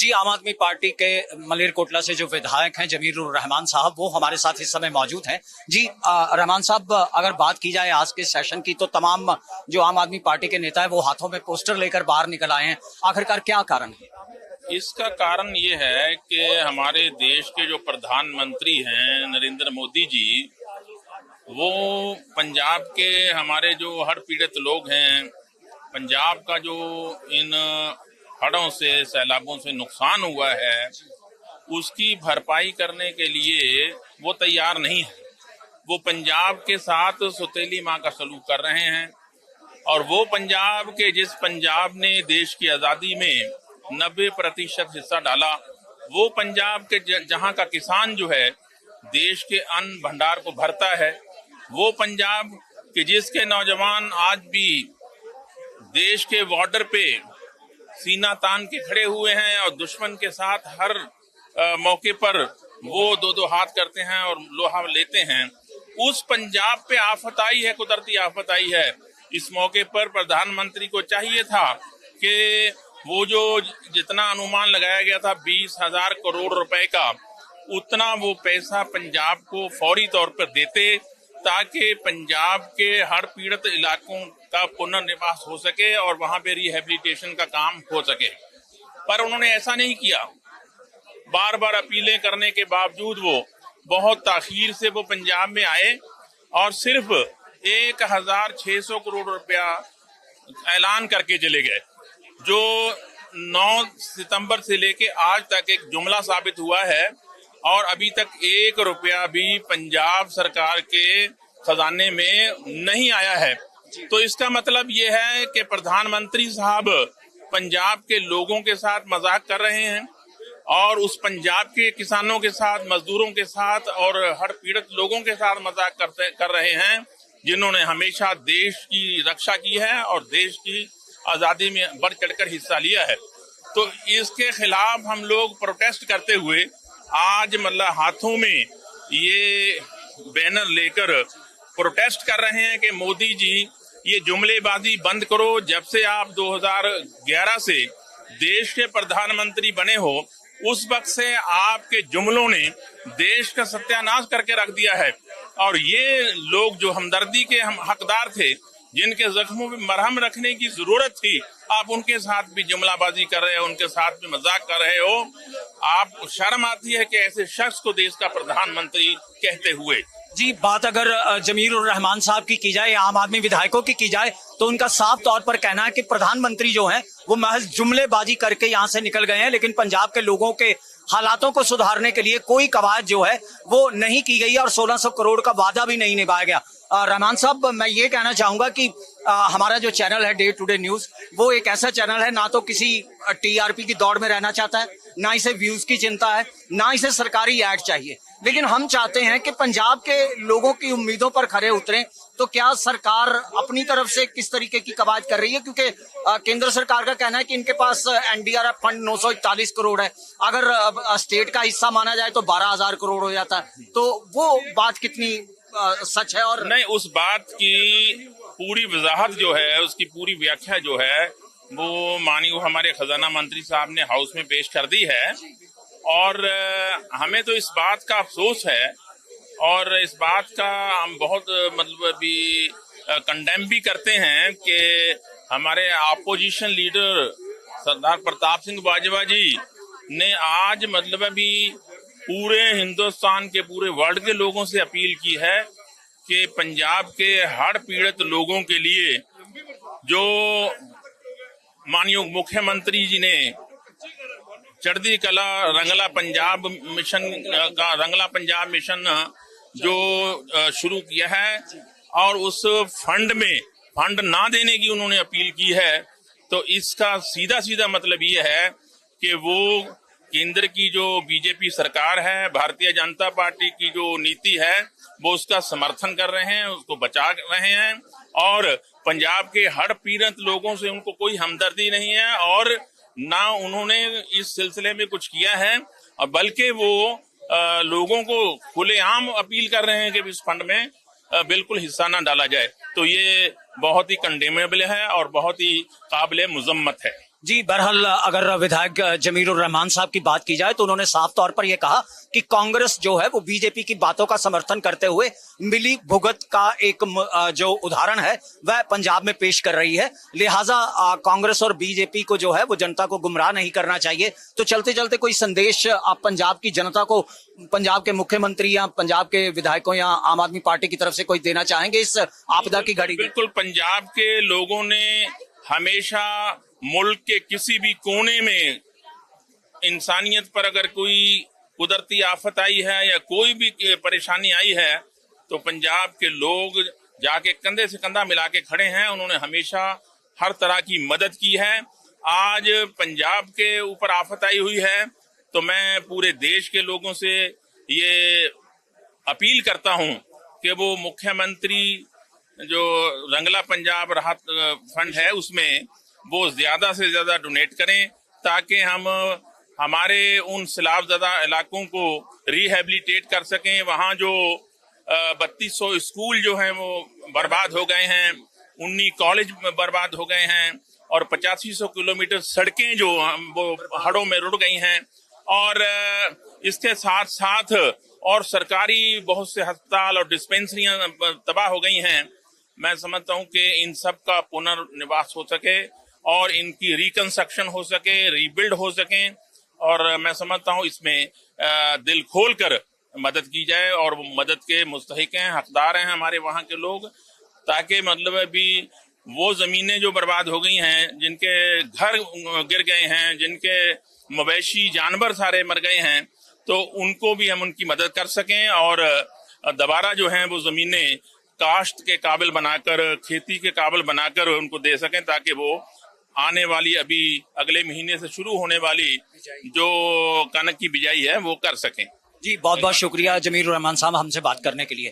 जी, आम आदमी पार्टी के मलेरकोटला से जो विधायक हैं जमीरुर रहमान साहब, वो हमारे साथ इस समय मौजूद हैं। जी, रहमान साहब, अगर बात की जाए आज के सेशन की, तो तमाम जो आम आदमी पार्टी के नेता है वो हाथों में पोस्टर लेकर बाहर निकल आए हैं। आखिरकार क्या कारण है? इसका कारण ये है कि हमारे देश के जो प्रधानमंत्री हैं नरेंद्र मोदी जी, वो पंजाब के हमारे जो हड़ पीड़ित लोग हैं, पंजाब का जो इन हड़ों से सैलाबों से नुकसान हुआ है, उसकी भरपाई करने के लिए वो तैयार नहीं है। वो पंजाब के साथ सौतेली माँ का सलूक कर रहे हैं और वो पंजाब के जिस पंजाब ने देश की आजादी में 90% हिस्सा डाला, वो पंजाब के जहाँ का किसान जो है देश के अन्न भंडार को भरता है, वो पंजाब के जिसके नौजवान आज भी देश के बॉर्डर पे सीना तान के खड़े हुए हैं और दुश्मन के साथ हर मौके पर वो दो हाथ करते हैं और लोहा लेते हैं, उस पंजाब पे आफत आई है, कुदरती आफत आई है। इस मौके पर प्रधानमंत्री को चाहिए था कि वो जो जितना अनुमान लगाया गया था 20,000 करोड़ रुपए का, उतना वो पैसा पंजाब को फौरी तौर पर देते ताकि पंजाब के हर पीड़ित इलाकों का पुनर्निवास हो सके और वहां पे रिहेबिलिटेशन का काम हो सके। पर उन्होंने ऐसा नहीं किया। बार बार अपीलें करने के बावजूद वो बहुत ताखीर से वो पंजाब में आए और सिर्फ 1,600 करोड़ रुपया ऐलान करके चले गए, जो 9 सितंबर से लेके आज तक एक जुमला साबित हुआ है और अभी तक 1 रुपया भी पंजाब सरकार के खजाने में नहीं आया है। तो इसका मतलब ये है कि प्रधानमंत्री साहब पंजाब के लोगों के साथ मजाक कर रहे हैं और उस पंजाब के किसानों के साथ, मजदूरों के साथ और हर पीड़ित लोगों के साथ मजाक कर रहे हैं, जिन्होंने हमेशा देश की रक्षा की है और देश की आजादी में बढ़ चढ़कर हिस्सा लिया है। तो इसके खिलाफ हम लोग प्रोटेस्ट करते हुए आज मतलब हाथों में ये बैनर लेकर प्रोटेस्ट कर रहे हैं कि मोदी जी ये जुमलेबाजी बंद करो। जब से आप 2011 से देश के प्रधानमंत्री बने हो, उस वक्त से आपके जुमलों ने देश का सत्यानाश करके रख दिया है और ये लोग जो हमदर्दी के हम हकदार थे, जिनके जख्मों में मरहम रखने की जरूरत थी, आप उनके साथ भी जुमलाबाजी कर रहे हो, उनके साथ भी मजाक कर रहे हो। आप शर्म आती है कि ऐसे शख्स को देश का प्रधानमंत्री कहते हुए। जी, बात अगर जमीरुर रहमान साहब की जाए या आम आदमी विधायकों की जाए, तो उनका साफ तौर पर कहना है कि प्रधानमंत्री जो हैं वो महज जुमलेबाजी करके यहाँ से निकल गए हैं, लेकिन पंजाब के लोगों के हालातों को सुधारने के लिए कोई कवायद जो है वो नहीं की गई और 1600 करोड़ का वादा भी नहीं निभाया गया। रहमान साहब, मैं ये कहना चाहूंगा कि हमारा जो चैनल है डे टुडे न्यूज, वो एक ऐसा चैनल है, ना तो किसी टीआरपी की दौड़ में रहना चाहता है, ना इसे व्यूज की चिंता है, ना इसे सरकारी ऐड चाहिए, लेकिन हम चाहते हैं कि पंजाब के लोगों की उम्मीदों पर खरे उतरें। तो क्या सरकार अपनी तरफ से किस तरीके की कवायद कर रही है? क्योंकि केंद्र सरकार का कहना है कि इनके पास एनडीआरएफ फंड 941 करोड़ है, अगर स्टेट का हिस्सा माना जाए तो 12,000 करोड़ हो जाता है। तो वो बात कितनी सच है? और नहीं, उस बात की पूरी वजाहत जो है, उसकी पूरी व्याख्या जो है, वो माननीय हमारे खजाना मंत्री साहब ने हाउस में पेश कर दी है और हमें तो इस बात का अफसोस है और इस बात का हम बहुत मतलब अभी कंडेम भी करते हैं कि हमारे अपोजिशन लीडर सरदार प्रताप सिंह बाजवा जी ने आज मतलब अभी पूरे हिंदुस्तान के, पूरे वर्ल्ड के लोगों से अपील की है कि पंजाब के हड़ पीड़ित लोगों के लिए जो माननीय मुख्यमंत्री जी ने चढ़ती कला रंगला पंजाब मिशन जो शुरू किया है और उस फंड ना देने की उन्होंने अपील की है, तो इसका सीधा मतलब ये है कि वो केंद्र की जो बीजेपी सरकार है, भारतीय जनता पार्टी की जो नीति है, वो उसका समर्थन कर रहे हैं, उसको बचा रहे हैं और पंजाब के हर पीड़ित लोगों से उनको कोई हमदर्दी नहीं है और ना उन्होंने इस सिलसिले में कुछ किया है, और बल्कि वो लोगों को खुलेआम अपील कर रहे हैं कि इस फंड में बिल्कुल हिस्सा ना डाला जाए। तो ये बहुत ही कंडेमेबल है और बहुत ही काबिल मुजम्मत है। जी, बहरहाल अगर विधायक जमीरुर रहमान साहब की बात की जाए तो उन्होंने साफ तौर पर यह कहा कि कांग्रेस जो है वो बीजेपी की बातों का समर्थन करते हुए मिली भुगत का एक जो उदाहरण है वह पंजाब में पेश कर रही है। लिहाजा कांग्रेस और बीजेपी को जो है वो जनता को गुमराह नहीं करना चाहिए। तो चलते चलते कोई संदेश आप पंजाब की जनता को, पंजाब के मुख्यमंत्री या पंजाब के विधायकों या आम आदमी पार्टी की तरफ से कोई देना चाहेंगे इस आपदा की घड़ी में? बिल्कुल, पंजाब के लोगों ने हमेशा मुल्क के किसी भी कोने में इंसानियत पर अगर कोई कुदरती आफत आई है या कोई भी परेशानी आई है तो पंजाब के लोग जाके कंधे से कंधा मिला के खड़े हैं। उन्होंने हमेशा हर तरह की मदद की है। आज पंजाब के ऊपर आफत आई हुई है तो मैं पूरे देश के लोगों से ये अपील करता हूं कि वो मुख्यमंत्री जो रंगला पंजाब राहत फंड है उसमें वो ज्यादा से ज्यादा डोनेट करें ताकि हम हमारे उन सैलाबज़दा इलाकों को रिहेबिलिटेट कर सकें। वहाँ जो 3200 स्कूल जो हैं वो बर्बाद हो गए हैं, 19 कॉलेज बर्बाद हो गए हैं और 8500 किलोमीटर सड़कें जो वो हड़ों में रुड़ गई हैं। और इसके साथ साथ और सरकारी बहुत से अस्पताल और डिस्पेंसरियां तबाह हो गई हैं। मैं समझता हूं कि इन सब का पुनर्निवास हो सके और इनकी रिकंस्ट्रक्शन हो सके, रीबिल्ड हो सके। और मैं समझता हूं इसमें दिल खोल कर मदद की जाए और वो मदद के मुस्तहिक हैं, हकदार हैं हमारे वहाँ के लोग, ताकि मतलब अभी वो जमीनें जो बर्बाद हो गई हैं, जिनके घर गिर गए हैं, जिनके मवेशी जानवर सारे मर गए हैं, तो उनको भी हम उनकी मदद कर सकें और दोबारा जो है वो जमीनें काश्त के काबिल बनाकर, खेती के काबिल बनाकर उनको दे सकें ताकि वो आने वाली अभी अगले महीने से शुरू होने वाली जो कनक की बिजाई है वो कर सकें। जी, बहुत बहुत शुक्रिया जमीरुर रहमान साहब हमसे बात करने के लिए।